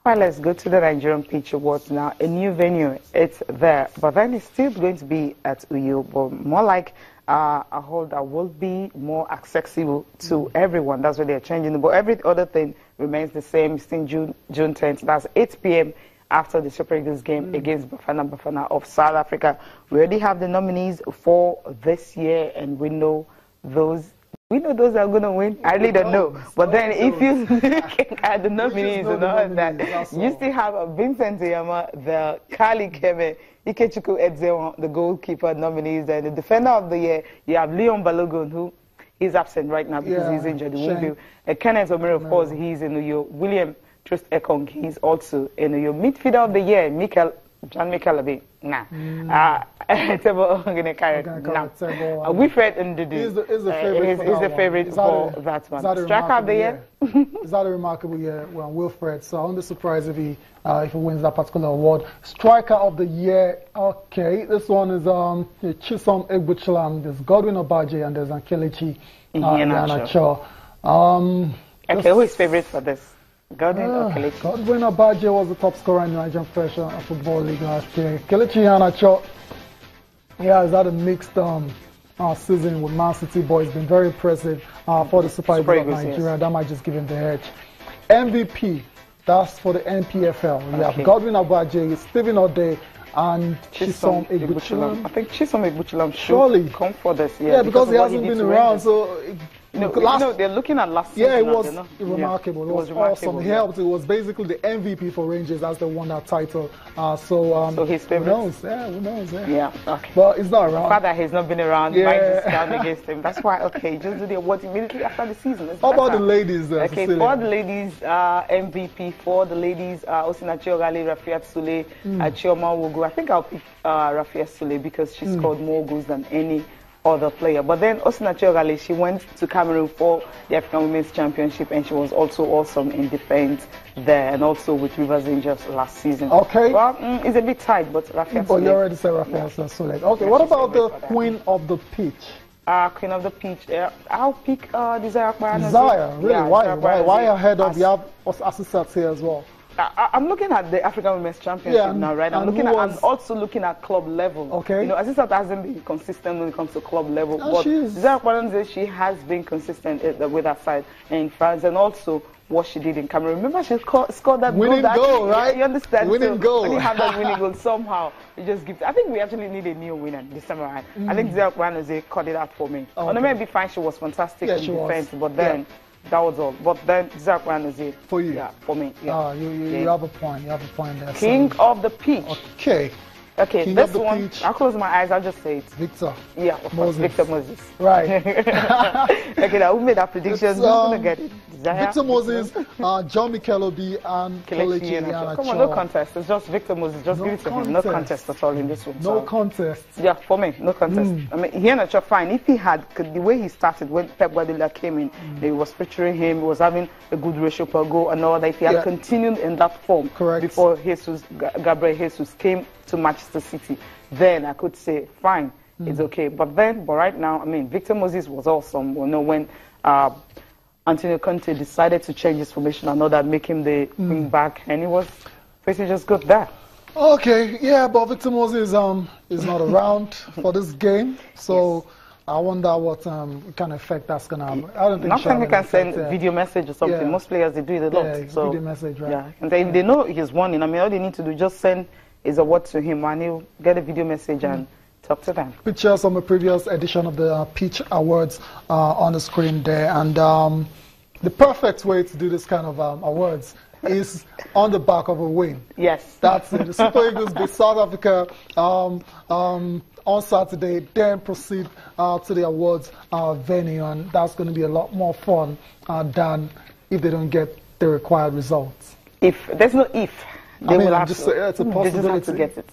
Fine, let's go to the Nigerian Pitch Awards now. A new venue, it's there, but then it's still going to be at Uyo, but more like a hall that will be more accessible to everyone. That's what they're changing. But every other thing remains the same. It's in June 10th. That's 8 p.m. after the Super Eagles game against Bafana of South Africa. We already have the nominees for this year, and we know those. We know those are going to win. I really don't know. But then if you look at the nominees and all that, you still have Vincent Yama, the Kali Keme, Ikechukwu Edzewon, the goalkeeper nominees, and the defender of the year. You have Leon Balogun, who is absent right now because he's injured. He won't be. Kenneth Omeri, of course, he's in New York. William Trust Ekong, he's also in New York. Midfielder of the year, John Michael Abi. Nah. Wilfred Ndidi is the favorite for that one. Striker of the year? Is that a remarkable year? Well, Wilfred. So I won't be surprised if he wins that particular award. Striker of the year. Okay, this one is Chisom Egbuchilam. There's Godwin Obaje and there's Ankelechi Iheanacho. Okay, who is favorite for this? Godwin Obaje was the top scorer in the Nigerian Professional Football League last year. Kelechi Iheanacho, he's had a mixed season with Man City, but it's been very impressive for the Super Eagles of Nigeria. That might just give him the edge. MVP, that's for the NPFL. We have Godwin Obaje, Stephen Ode, and Chisom Egbuchilam. I think Chisom Egbuchilam surely come for this year. Yeah, because he hasn't been around, so... they're looking at last season. Yeah, it was remarkable. It was awesome. He helped. It was basically the MVP for Rangers as they won that title. So his favorite. Who knows? Yeah, who knows? Yeah. Okay. But he's not around. The fact that he's not been around might just count against him. That's why. Okay, just do the awards immediately after the season. How about the ladies? Okay, Cecilia? for the ladies, MVP. For the ladies, Osinachi Ogale, Rafiat Sule, Chioma Wogu. I think I'll pick Rafiat Sule because she scored more goals than any other player. But then Osinachi Ogale, she went to Cameroon for the African Women's Championship, and she was also awesome in defense there, and also with Rivers Angels last season. Okay. Well, it's a bit tight, but Rafiat Sule. Oh, you already said Rafiat Sule. Okay, what about the Queen of the Pitch? Queen of the Pitch. I'll pick Desire Akbaranazi. Desire? Really? Yeah, why ahead of the assistants here as well? I'm looking at the African Women's Championship now, right? I'm also looking at club level. Okay. You know, Azizat hasn't been consistent when it comes to club level, but Desire Akbaranazi, she has been consistent with her side in France, and also what she did in Cameroon. Remember, she scored that winning goal, right? You understand? Winning goal. When you have that winning goal, somehow you just give. I think we actually need a new winner this time around. I think Desire Akbaranazi cut it out for me. Okay. Maybe fine, she was fantastic in defense, but then. That was all. But then Zach Wan is it. For you? Yeah, for me. Yeah. You have a point. You have a point there. King of the Pitch. Okay. Okay, King this one, I'll close my eyes, I'll just say it. Victor. Yeah, of course, Victor Moses. Right. Okay, now who made that prediction? Who's going to get it? Victor Moses, John Mikel Obi, and Kelechi Iheanacho. Come on, no contest. It's just Victor Moses. Just give it to him. No contest at all in this one. No contest. Yeah, for me, no contest. I mean, Iheanacho, fine. If he had, the way he started when Pep Guardiola came in, he was featuring him, he was having a good ratio per goal and all that. If he had continued in that form before Gabriel Jesus came to Manchester City, then I could say, fine, it's okay. But right now, I mean, Victor Moses was awesome. You know, when Antonio Conte decided to change his formation and all that, make him the wing back, and he was basically just good there. Okay, yeah, but Victor Moses is not around for this game, so I wonder what kind of effect that's gonna have. I don't think. Nothing we can send video message or something. Yeah. Most players they do it a lot. Yeah, so video message, right? Yeah, and if they know he's winning, I mean, all they need to do is just send a word to him, and he'll get a video message and talk to them. Pictures from a previous edition of the Pitch Awards on the screen there, and the perfect way to do this kind of awards is on the back of a win. Yes, that's it. The Super Eagles beat South Africa on Saturday, then proceed to the awards venue, and that's going to be a lot more fun than if they don't get the required results. If there's no if. They will have it's a possibility to get it.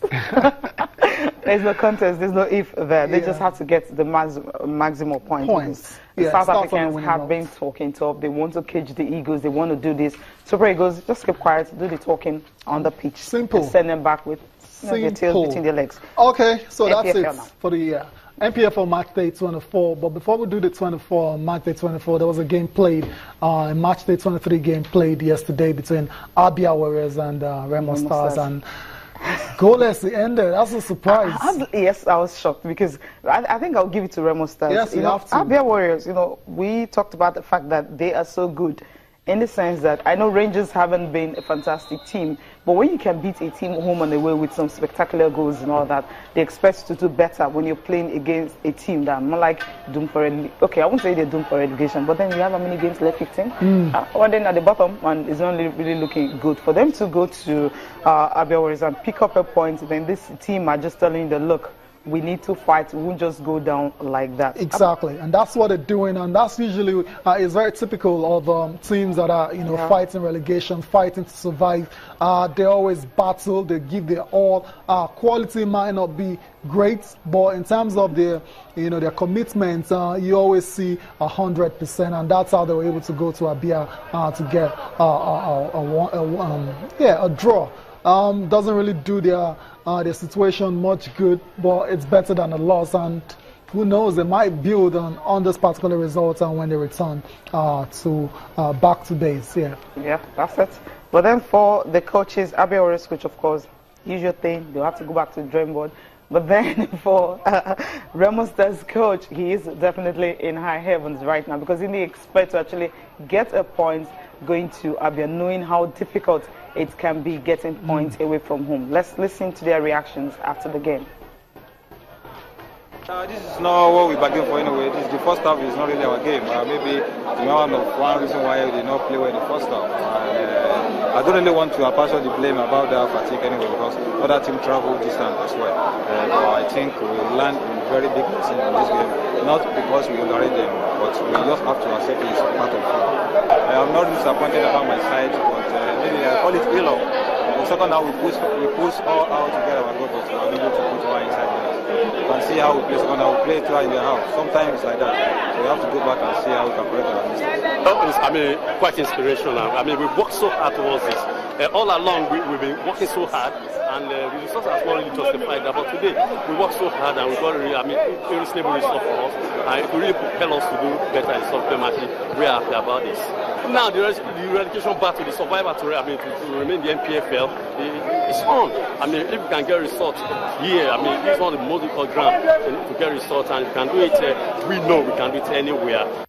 There's no contest, there's no if there. They just have to get the maximum points. The South Africans have been talking tough. They want to cage the Eagles. They want to do this. Super Eagles, just keep quiet, do the talking on the pitch. Simple. Send them back with their tails between their legs. Okay, so that's it for the NPFL match day 24. But before we do the 24 match day 24, there was a game played, a match day 23 game played yesterday between Abia Warriors and Remo Stars, and goalless it ended. That's a surprise. Yes, I was shocked because I think I'll give it to Remo Stars. Yes, you have to. Abia Warriors, we talked about the fact that they are so good in the sense that I know Rangers haven't been a fantastic team, but when you can beat a team home and away with some spectacular goals and all that, they expect you to do better when you're playing against a team that not like doomed for okay, I won't say they're doomed for relegation, but then you have how many games left? 15. One then at the bottom, and it's not really looking good for them to go to Abia Warriors and pick up a point. Then this team are just telling you, look, we need to fight. We won't just go down like that. Exactly, and that's what they're doing, and that's usually is very typical of teams that are fighting relegation, fighting to survive. They always battle. They give their all. Quality might not be great, but in terms of their their commitment, you always see 100%, and that's how they were able to go to Abia to get a draw. Doesn't really do their situation much good, but it's better than a loss, and who knows, they might build on this particular result and when they return to back to base. Yeah, that's it. But then for the coaches, Abia Warriors coach, of course, usual thing, they'll have to go back to the drawing board. But then for Remo Stars coach, he is definitely in high heavens right now because he didn't expect to actually get a point going to Abia, knowing how difficult it can be getting points away from home. Let's listen to their reactions after the game. This is not what we bargained for anyway. The first half is not really our game. Maybe one reason why we did not play well in the first half. I don't really want to pass on the blame about that fatigue anyway because other team travel distance as well. But I think we learned a very big lesson in this game. Not because we underrate them, but we just have to accept it as part of it. I'm not disappointed about my side, but maybe I call it failure. The second half we push all out to get our goal, but we are able to put our inside there. You can see how we play second half. We play twice in the half. Sometimes it's like that. So we have to go back and see how we can correct our mistakes. Quite inspirational. We've worked so hard towards this. All along, we've been working so hard, and the results have not really justified that. But today, we worked so hard, and we got a reasonable result for us. And it will really propel us to do better in supplementary. We are happy about this. Now, the relegation battle, the survivor to remain the NPFL, it's on. If we can get results here, it's one of the most difficult ground to get results, and if we can do it, we know we can do it anywhere.